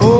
हो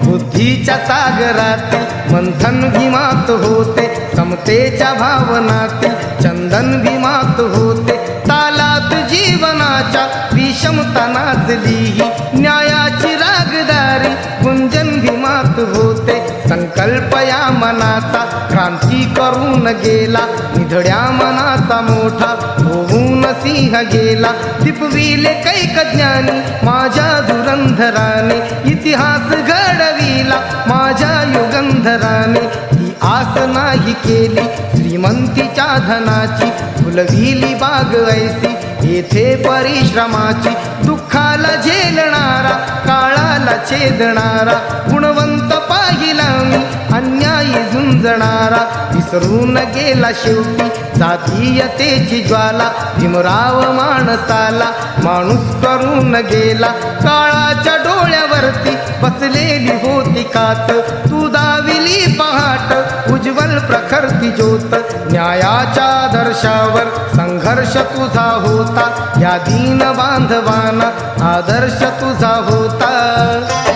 बुद्धीच्या सागरातील मंथन भीमात होते, समतेच्या भावनातील चंदन भीमात होते, तालात जीवनाच्या विषमता नाचली, न्यायाची रागदारी गुंजन भीमात होते, संकल्प या मनाचा क्रांती करून गेला, निधड्या मनाचा मोठा होऊन सिंह गेला, दिपविले कैक ज्ञानी माझ्या धुरंधराने, इतिहास घडविला माझ्या युगंधराने, ती आस नाही केली श्रीमंतीच्या धनाची, फुलविली बाग ऐसी येथे परिश्रमाची, दुःखाला झेलणारा काळाला छेदणारा, गुणवंत पाहिला मी अन्यायी झुंजणारा, विसरून गेला शेवटी जातीयतेची ज्वाला, भीमराव माणसाला माणूस करून गेला, काळाच्या डोळ्यावरती बसलेली होती कात, तू दाविली पहाट उज्ज्वल प्रखरती ज्योत, न्यायाच्या आदर्शावर संघर्ष तुझा होता, या दीन बांधवांना आदर्श तुझा होता.